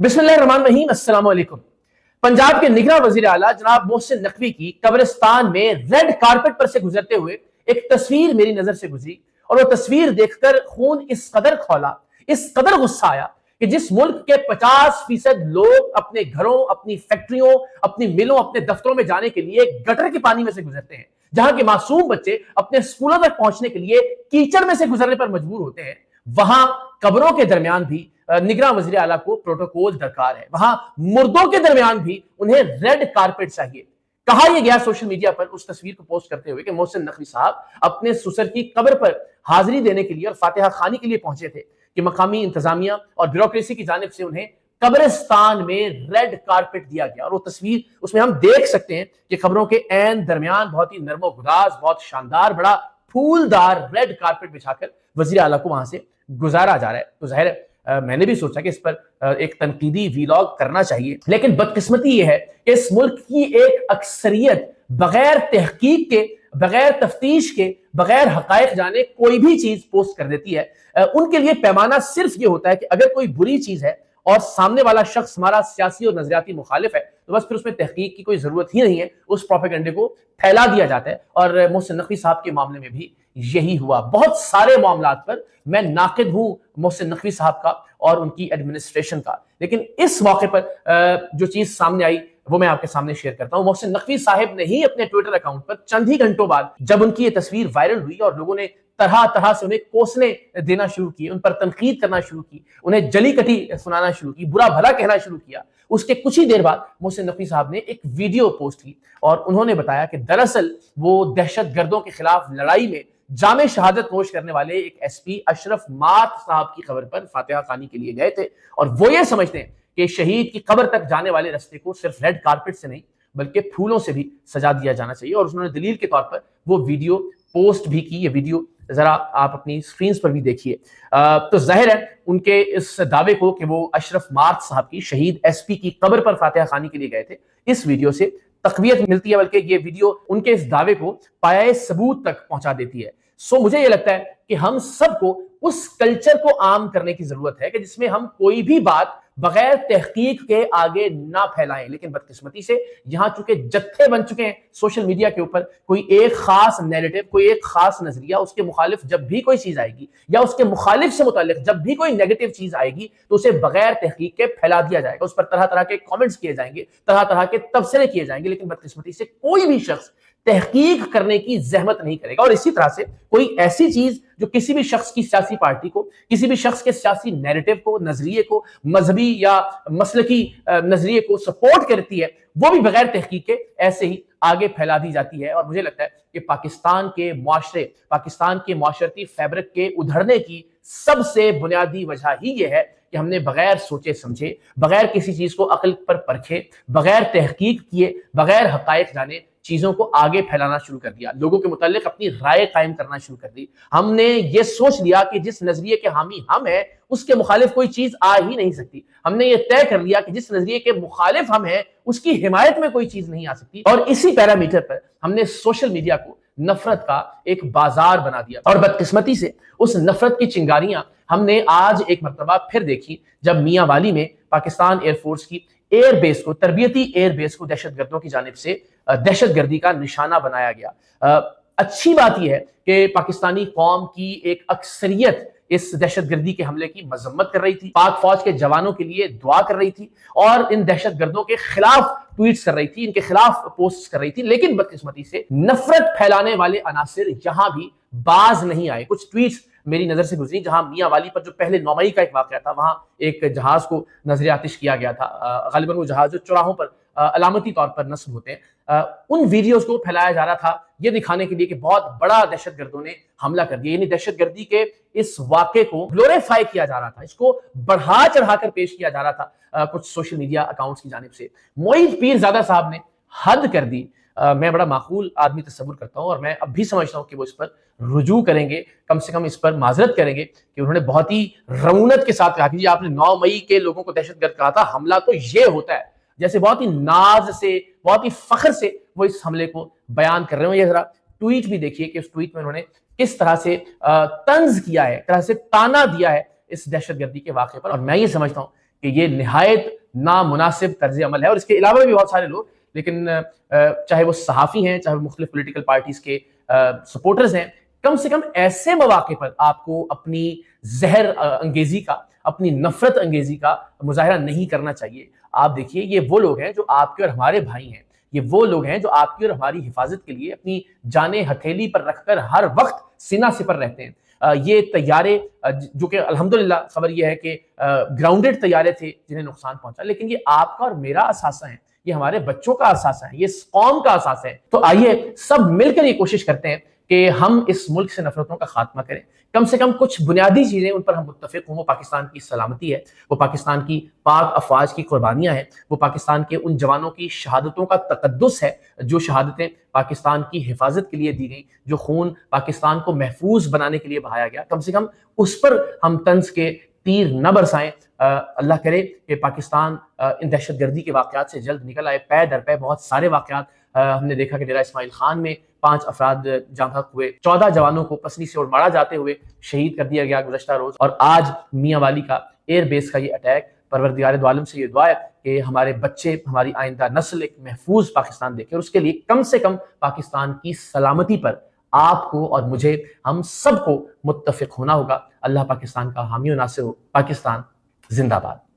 बिस्मिल्लाहिर्रहमानिर्रहीम, अस्सलाम वालेकुम। पंजाब के निगरां वजीर आला जनाब मोहसिन नकवी की कब्रिस्तान में रेड कारपेट पर से गुजरते हुए एक तस्वीर मेरी नजर से गुजरी और वो तस्वीर देखकर खून इस कदर खौला, इस कदर गुस्सा आया कि जिस मुल्क के 50% लोग अपने घरों, अपनी फैक्ट्रियों, अपनी मिलों, अपने दफ्तरों में जाने के लिए गटर के पानी में से गुजरते हैं, जहां के मासूम बच्चे अपने स्कूलों तक पहुंचने के लिए कीचड़ में से गुजरने पर मजबूर होते हैं, वहां कब्रों के दरमियान भी निगरान वजीर आला को प्रोटोकॉल दरकार है। वहां मुर्दों के दरमियान भी उन्हें रेड कारपेट चाहिए। कहा यह गया सोशल मीडिया पर उस तस्वीर को पोस्ट करते हुए कि मोहसिन नकवी साहब अपने ससुर की कब्र पर हाजिरी देने के लिए और फातिहा खानी के लिए पहुंचे थे कि मकामी इंतजामिया और ब्यूरोक्रेसी की जानिब से उन्हें कब्रिस्तान में रेड कारपेट दिया गया। और वो तस्वीर, उसमें हम देख सकते हैं कि कब्रों के ऐन दरमियान बहुत ही नर्मो गुदाज, बहुत शानदार, बड़ा फूलदार रेड कारपेट बिछाकर वजीर आला को वहां से गुजारा जा रहा है। तो जाहिर है मैंने भी सोचा कि इस पर एक तनकीदी वीलॉग करना चाहिए, लेकिन बदकिस्मती यह है कि इस मुल्क की एक अक्सरियत बगैर तहकीक के, बगैर तफ्तीश के, बगैर हकायक जाने कोई भी चीज पोस्ट कर देती है। उनके लिए पैमाना सिर्फ ये होता है कि अगर कोई बुरी चीज है और सामने वाला शख्स हमारा सियासी और नजरियाती मुखालिफ है तो बस फिर उसमें तहकीक की कोई जरूरत ही नहीं है, उस प्रोपेगेंडे को फैला दिया जाता है। और मोहसिन नकवी साहब के मामले में भी यही हुआ। बहुत सारे मामलात पर मैं नाकिद हूं मोहसिन नकवी साहब का और उनकी एडमिनिस्ट्रेशन का, लेकिन इस मौके पर जो चीज सामने आई वो मैं आपके सामने शेयर करता हूं। मोहसिन नकवी साहब ने ही अपने ट्विटर अकाउंट पर चंद ही घंटों बाद जब उनकी ये तस्वीर वायरल हुई और लोगों ने तरह तरह से उन्हें कोसने देना शुरू किए, उन पर तनकीद करना शुरू की, उन्हें जली कटी सुनाना शुरू की, बुरा भला कहना शुरू किया, उसके कुछ ही देर बाद मोहसिन नकवी साहब ने एक वीडियो पोस्ट की और उन्होंने बताया कि दरअसल वो दहशत गर्दों के खिलाफ लड़ाई में जामे शहादत नोश करने वाले एक एसपी अशरफ मात साहब की खबर पर फातिहा खानी के लिए गए थे और वो ये समझते हैं कि शहीद की कब्र तक जाने वाले रास्ते को सिर्फ रेड कारपेट से नहीं बल्कि फूलों से भी सजा दिया जाना चाहिए। और उन्होंने दलील के तौर पर वो वीडियो पोस्ट भी की। ये वीडियो जरा आप अपनी स्क्रीन पर भी देखिए। तो जाहिर है उनके इस दावे को कि वो अशरफ मात साहब की, शहीद एसपी की कब्र पर फातिहा खानी के लिए गए थे, इस वीडियो से तकवीयत मिलती है, बल्कि ये वीडियो उनके इस दावे को पाया सबूत तक पहुंचा देती है। सो मुझे ये लगता है कि हम सबको उस कल्चर को आम करने की जरूरत है कि जिसमें हम कोई भी बात बगैर तहकीक के आगे ना फैलाएं। लेकिन बदकिस्मती से यहां चूंकि जत्थे बन चुके हैं सोशल मीडिया के ऊपर, कोई एक खास नैरेटिव, कोई एक खास नजरिया, उसके मुखालिफ जब भी कोई चीज आएगी या उसके मुखालिफ से मुताल्लिक जब भी कोई नेगेटिव चीज आएगी तो उसे बगैर तहकीक के फैला दिया जाएगा, उस पर तरह तरह के कमेंट्स किए जाएंगे, तरह तरह के तबसरे किए जाएंगे, लेकिन बदकिस्मती से कोई भी शख्स तहकीक करने की जहमत नहीं करेगा। और इसी तरह से कोई ऐसी चीज जो किसी भी शख्स की सियासी पार्टी को, किसी भी शख्स के सियासी नैरेटिव को, नजरिए को, मजहबी या मसलकी नजरिए को सपोर्ट करती है, वो भी बगैर तहकीक के ऐसे ही आगे फैला दी जाती है। और मुझे लगता है कि पाकिस्तान के मुआशरे, पाकिस्तान के मुआशरती फैब्रिक के उधड़ने की सबसे बुनियादी वजह ही यह है कि हमने बगैर सोचे समझे, बगैर किसी चीज को अक्ल पर परखे, बगैर तहकीक किए, बगैर हकायक जाने चीजों को आगे फैलाना शुरू कर दिया, लोगों के मुताल्लिक अपनी राय कायम करना शुरू कर दी। हमने ये सोच लिया कि जिस नजरिए के हामी हम हैं उसके मुखालिफ कोई चीज आ ही नहीं सकती। हमने ये तय कर लिया कि जिस नजरिए के मुखालिफ हम हैं उसकी हिमायत में कोई चीज नहीं आ सकती। और इसी पैरामीटर पर हमने सोशल मीडिया को नफरत का एक बाजार बना दिया। और बदकिस्मती से उस नफरत की चिंगारियां हमने आज एक मर्तबा फिर देखी जब मियांवाली में पाकिस्तान एयरफोर्स की एयरबेस को, तरबियती एयरबेस को दहशतगर्दों की जानिब से दहशतगर्दी का निशाना बनाया गया। अच्छी बात यह है कि पाकिस्तानी कौम की एक अक्सरियत इस दहशतगर्दी के हमले की मजम्मत कर रही थी, पाक फौज के जवानों के लिए दुआ कर रही थी और इन दहशतगर्दों के खिलाफ ट्वीट्स कर रही थी, इनके खिलाफ पोस्ट कर रही थी। लेकिन बदकिस्मती से नफरत फैलाने वाले अनासिर यहां भी बाज नहीं आए। कुछ ट्वीट्स मेरी नजर से गुजरी जहां मियांवाली पर जो पहले 9 मई का एक वाकया था, वहां एक जहाज को नजर आतिश किया गया था। गालिबन वो जहाज जो चौराहों पर अलामती तौर पर नस्ब होते हैं, उन वीडियोस को फैलाया जा रहा था ये दिखाने के लिए कि बहुत बड़ा दहशतगर्दों ने हमला कर दिया। यानी दहशतगर्दी के इस वाक़े को ग्लोरीफाई किया जा रहा था, इसको बढ़ा चढ़ाकर पेश किया जा रहा था कुछ सोशल मीडिया अकाउंट्स की जानिब से। मोईद पीरजादा साहब ने हद कर दी। मैं बड़ा माकूल आदमी तस्वुर करता हूँ और मैं अब भी समझता हूँ कि वो इस पर रुजू करेंगे, कम से कम इस पर माजरत करेंगे कि उन्होंने बहुत ही रऊनत के साथ कहा कि आपने 9 मई के लोगों को दहशतगर्द कहा था, हमला तो ये होता है, जैसे बहुत ही नाज से, बहुत ही फख्र से वो इस हमले को बयान कर रहे हो। ये जरा ट्वीट भी देखिए कि उस ट्वीट में उन्होंने किस तरह से तंज किया है, तरह से ताना दिया है इस दहशतगर्दी के वाक़े पर। और मैं ये समझता हूँ کہ یہ نہایت نامناسب طرز عمل ہے. اور اس کے علاوہ بھی بہت سارے لوگ، لیکن چاہے وہ صحافی ہیں، چاہے وہ مختلف پولیٹیکل پارٹیز کے سپورٹرز ہیں، کم سے کم ایسے مواقع پر آپ کو اپنی زہر انگیزی کا، اپنی نفرت انگیزی کا مظاہرہ نہیں کرنا چاہیے. آپ دیکھیے، یہ وہ لوگ ہیں جو آپ کے اور ہمارے بھائی ہیں، یہ وہ لوگ ہیں جو آپ کی اور ہماری حفاظت کے لیے اپنی جانیں ہتھیلی پر رکھ کر ہر وقت سینہ سپر رہتے ہیں. یہ طیارے جو کہ الحمدللہ خبر یہ ہے کہ گراؤنڈڈ طیارے تھے جنہیں نقصان پہنچا، لیکن یہ آپ کا اور میرا اثاثہ ہے، یہ ہمارے بچوں کا اثاثہ ہے، یہ اس قوم کا اثاثہ ہے. تو آئیے سب مل کر یہ کوشش کرتے ہیں کہ ہم اس ملک سے نفرتوں کا خاتمہ کریں. کم سے کم کچھ بنیادی چیزیں ان پر ہم متفق ہوں. وہ پاکستان کی سلامتی ہے، وہ پاکستان کی پاک افواج کی قربانیاں ہیں، وہ پاکستان کے ان جوانوں کی شہادتوں کا تقدس ہے جو شہادتیں پاکستان کی حفاظت کے لیے دی گئیں، جو خون پاکستان کو محفوظ بنانے کے لیے بہایا گیا. کم سے کم اس پر ہم طنز کے تیر نہ برسائیں. اللہ کرے کہ پاکستان ان دہشت گردی کے واقعات سے جلد نکل آئے. پے در پے بہت سارے واقعات ہم نے دیکھا کہ ڈیرہ اسماعیل خان میں 5 افراد جاں بحق ہوئے، 14 جوانوں کو پسلی سے اڑماڑا جاتے ہوئے شہید کر دیا گیا گزشتہ روز، اور آج میاں والی کا ایئر بیس کا یہ اٹیک. پروردگار دو عالم سے یہ دعا ہے کہ ہمارے بچے، ہماری آئندہ نسل ایک محفوظ پاکستان دیکھے، اور اس کے لیے کم سے کم پاکستان کی سلامتی پر آپ کو اور مجھے، ہم سب کو متفق ہونا ہوگا. اللہ پاکستان کا حامی و ناصر ہو. پاکستان زندہ باد.